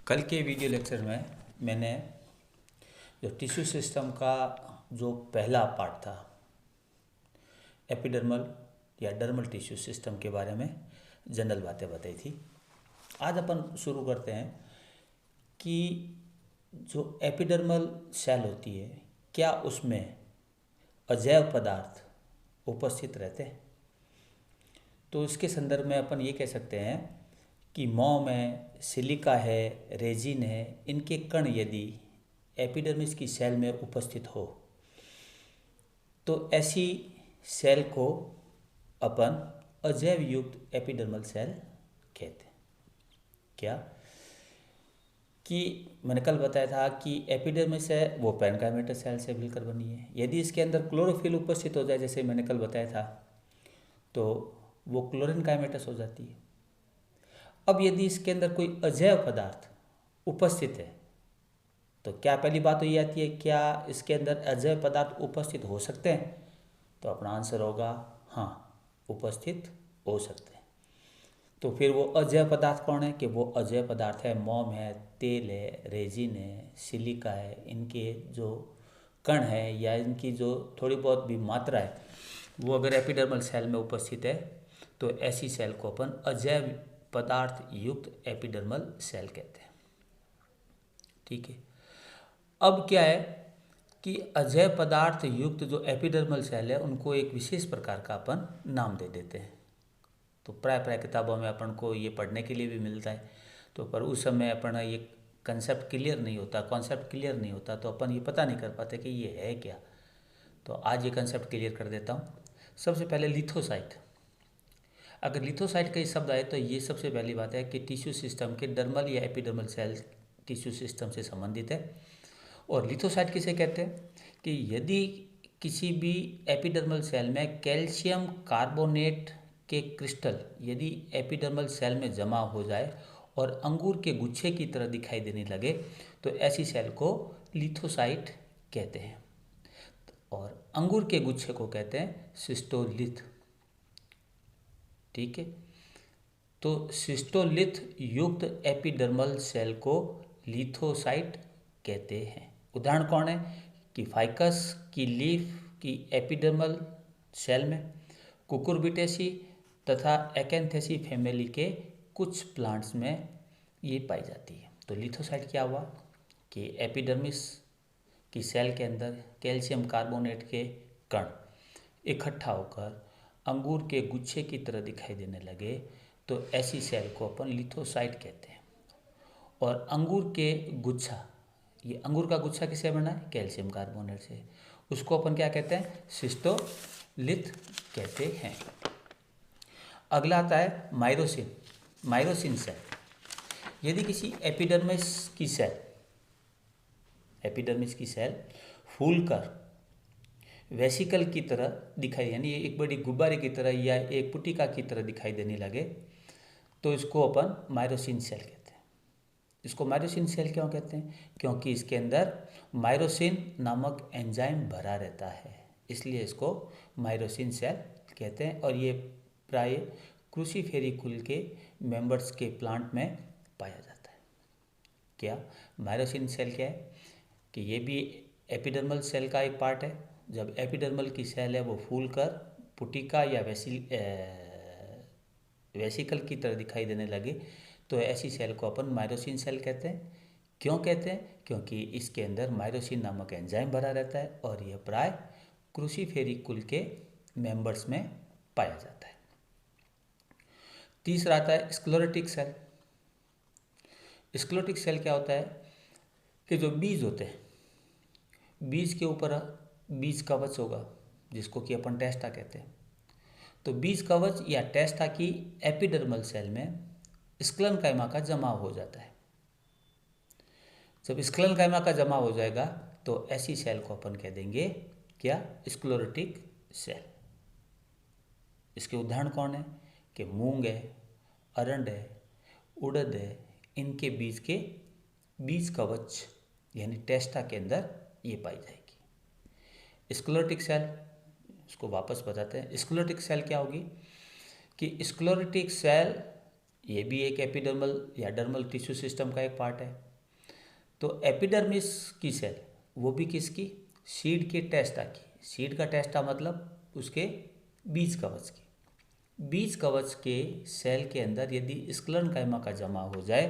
कल के video lecture में मैंने जो टिश्यू सिस्टम का जो पहला पार्ट था एपिडर्मल या डर्मल टिश्यू सिस्टम के बारे में जनरल बातें बताई थी। आज अपन शुरू करते हैं कि जो एपिडर्मल सेल होती है क्या उसमें अजैव पदार्थ उपस्थित रहते हैं। तो इसके संदर्भ में अपन ये कह सकते हैं कि मोम है, सिलिका है, रेजिन है, इनके कण यदि एपिडर्मिस की सेल में उपस्थित हो तो ऐसी सेल को अपन अजैव युक्त एपिडर्मल सेल कहते हैं। क्या कि मैंने कल बताया था कि एपिडर्मिस है वो पैरेन्काइमेटस सेल से मिलकर बनी है। यदि इसके अंदर क्लोरोफिल उपस्थित हो जाए, जैसे मैंने कल बताया था, तो वो क्लोरेनकाइमेटस हो जाती है। अब यदि इसके अंदर कोई अजैव पदार्थ उपस्थित है तो क्या पहली बात तो ये आती है, क्या इसके अंदर अजैव पदार्थ उपस्थित हो सकते हैं? तो अपना आंसर होगा हाँ, उपस्थित हो सकते हैं। तो फिर वो अजैव पदार्थ कौन है? कि वो अजैव पदार्थ है मोम है, तेल है, रेजिन है, सिलिका है। इनके जो कण है या इनकी जो थोड़ी बहुत भी मात्रा है वो अगर एपिडर्मल सेल में उपस्थित है तो ऐसी सेल को अपन अजैव पदार्थ युक्त एपिडर्मल सेल कहते हैं। ठीक है। अब क्या है कि अजैव पदार्थ युक्त जो एपिडर्मल सेल है उनको एक विशेष प्रकार का अपन नाम दे देते हैं। तो प्राय किताबों में अपन को ये पढ़ने के लिए भी मिलता है। तो पर उस समय अपन ये कॉन्सेप्ट क्लियर नहीं होता तो अपन ये पता नहीं कर पाते कि ये है क्या। तो आज ये कॉन्सेप्ट क्लियर कर देता हूँ। सबसे पहले लिथोसाइट। अगर लिथोसाइट का ये शब्द आए तो ये सबसे पहली बात है कि टिश्यू सिस्टम के डर्मल या एपिडर्मल सेल टिश्यू सिस्टम से संबंधित है। और लिथोसाइट किसे कहते हैं कि यदि किसी भी एपिडर्मल सेल में कैल्शियम कार्बोनेट के क्रिस्टल यदि एपिडर्मल सेल में जमा हो जाए और अंगूर के गुच्छे की तरह दिखाई देने लगे तो ऐसी सेल को लिथोसाइट कहते हैं। और अंगूर के गुच्छे को कहते हैं सिस्टोलिथ। ठीक है। तो सिस्टोलिथ युक्त एपिडर्मल सेल को लिथोसाइट कहते हैं। उदाहरण कौन है कि फाइकस की लीफ की एपिडर्मल सेल में, कुकुरबिटेसी तथा एकैंथेसी फैमिली के कुछ प्लांट्स में ये पाई जाती है। तो लिथोसाइट क्या हुआ कि एपिडर्मिस की सेल के अंदर कैल्शियम कार्बोनेट के कण इकट्ठा होकर अंगूर के गुच्छे की तरह दिखाई देने लगे तो ऐसी सेल को अपन लिथोसाइट कहते हैं। और अंगूर के गुच्छा, ये अंगूर का गुच्छा किससे बना है? कैल्शियम कार्बोनेट से। उसको अपन क्या कहते हैं? सिस्टोलिथ कहते हैं। अगला आता है माइरोसिन। माइरोसिन सेल। यदि किसी एपिडर्मिस की सेल फूलकर वेसिकल की तरह दिखाई, यानी एक बड़ी गुब्बारे की तरह या एक पुटिका की तरह दिखाई देने लगे तो इसको अपन माइरोसिन सेल कहते हैं। इसको माइरोसिन सेल क्यों कहते हैं? क्योंकि इसके अंदर माइरोसिन नामक एंजाइम भरा रहता है, इसलिए इसको माइरोसिन सेल कहते हैं। और ये प्राय क्रूसीफेरी कुल के मेंबर्स के प्लांट में पाया जाता है। क्या माइरोसिन सेल क्या है कि ये भी एपिडर्मल सेल का एक पार्ट है। जब एपिडर्मल की सेल है वो फूलकर पुटिका या वेसिकल की तरह दिखाई देने लगे तो ऐसी सेल को अपन माइरोसिन सेल कहते हैं। क्यों कहते हैं? क्योंकि इसके अंदर माइरोसिन नामक एंजाइम भरा रहता है और यह प्राय क्रूसीफेरी कुल के मेंबर्स में पाया जाता है। तीसरा आता है स्क्लेरोटिक सेल। स्क्लेरोटिक सेल क्या होता है कि जो बीज होते हैं, बीज के ऊपर बीज कवच होगा जिसको कि अपन टेस्टा कहते हैं। तो बीज कवच या टेस्टा की एपिडर्मल सेल में स्क्लेरेन्काइमा का जमाव हो जाता है। जब स्क्लेरेन्काइमा का जमाव हो जाएगा तो ऐसी सेल को अपन कह देंगे क्या? Sclerotic cell. इसके उदाहरण कौन है कि मूंग है, अरंड है, उड़द है, इनके बीज के बीज कवच यानी टेस्टा के अंदर ये पाई जाएगी। स्क्लेरोटिक सेल, इसको वापस बताते हैं। स्क्लेरोटिक सेल क्या होगी कि स्क्लेरोटिक सेल ये भी एक एपिडर्मल या डर्मल टिश्यू सिस्टम का एक पार्ट है। तो एपिडर्मिस की सेल, वो भी किसकी, सीड के टेस्टा की। सीड का टेस्टा मतलब उसके बीज कवच की। बीज कवच के सेल के अंदर यदि स्क्लेरेंकाइमा का जमा हो जाए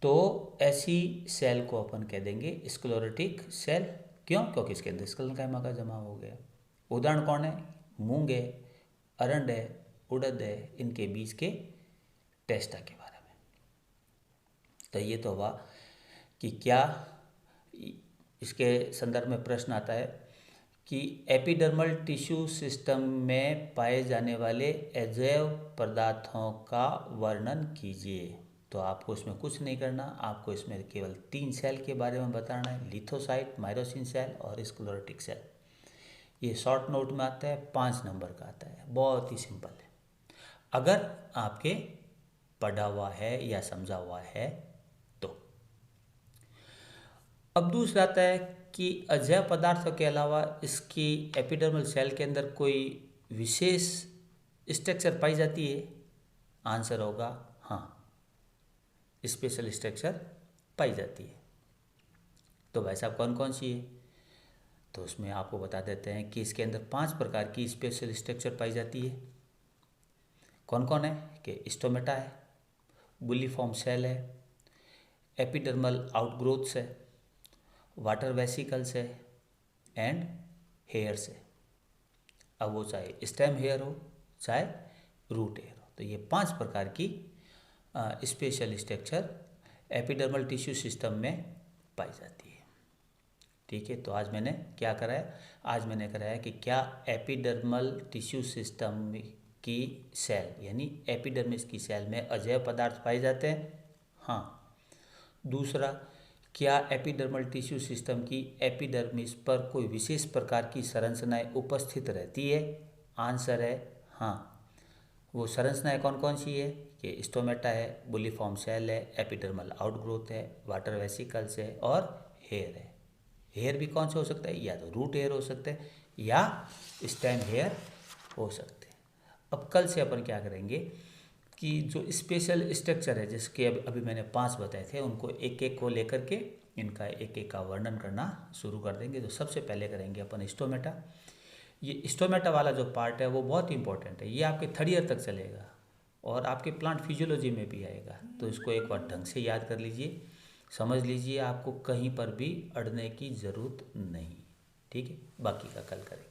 तो ऐसी सेल को अपन कह देंगे स्क्लेरोटिक सेल। क्यों? क्योंकि इसके अंदर स्क्लेरेंकाइमा का जमा हो गया। उदाहरण कौन है? मूंग है, अरंड है, उड़द है, इनके बीज के टेस्टा के बारे में। तो ये तो हुआ कि क्या इसके संदर्भ में प्रश्न आता है कि एपिडर्मल टिश्यू सिस्टम में पाए जाने वाले अजैव पदार्थों का वर्णन कीजिए। तो आपको इसमें कुछ नहीं करना, आपको इसमें केवल 3 सेल के बारे में बताना है, लिथोसाइट, माइरोसिन सेल और स्क्लेरोटिक सेल। ये शॉर्ट नोट में आता है, 5 नंबर का आता है, बहुत ही सिंपल है अगर आपके पढ़ा हुआ है या समझा हुआ है तो। अब दूसरा आता है कि अजैव पदार्थों के अलावा इसकी एपिडर्मल सेल के अंदर कोई विशेष स्ट्रक्चर पाई जाती है। आंसर होगा हाँ, स्पेशल स्ट्रक्चर पाई जाती है। तो भाई साहब कौन कौन सी है? तो उसमें आपको बता देते हैं कि इसके अंदर 5 प्रकार की स्पेशल स्ट्रक्चर पाई जाती है। कौन कौन है? कि स्टोमेटा है, बुलिफॉर्म सेल है, एपिडर्मल आउटग्रोथ्स है, वाटर वेसिकल्स है एंड हेयर्स है। अब वो चाहे स्टेम हेयर हो चाहे रूट हेयर हो। तो ये 5 प्रकार की special structure epidermal tissue system में पाई जाती है। ठीक है, तो आज मैंने क्या कराया? आज मैंने कराया कि क्या एपिडर्मल टिश्यू सिस्टम की सेल यानी एपिडर्मिस की सेल में अजैव पदार्थ पाए जाते हैं? हाँ। दूसरा, क्या एपिडर्मल टिश्यू सिस्टम की एपिडर्मिस पर कोई विशेष प्रकार की संरचनाएं उपस्थित रहती है? आंसर है हाँ। वो संरचनाएं कौन कौन सी है? कि स्टोमेटा है, बुलिफॉर्म सेल है, एपिडर्मल आउटग्रोथ है, वाटर वेसिकल्स है और हेयर है। हेयर भी कौन सा हो सकता है? या तो रूट हेयर हो सकते हैं या स्टेम हेयर हो सकते हैं। अब कल से अपन क्या करेंगे कि जो स्पेशल स्ट्रक्चर है जिसके अभी मैंने 5 बताए थे, उनको एक एक को लेकर के इनका एक एक का वर्णन करना शुरू कर देंगे। तो सबसे पहले करेंगे अपन स्टोमेटा। ये स्टोमेटा वाला जो पार्ट है वो बहुत इंपॉर्टेंट है। ये आपके 3rd ईयर तक चलेगा और आपके प्लांट फिजियोलॉजी में भी आएगा। तो इसको एक बार ढंग से याद कर लीजिए, समझ लीजिए, आपको कहीं पर भी अड़ने की ज़रूरत नहीं। ठीक है, बाकी का कल करेंगे।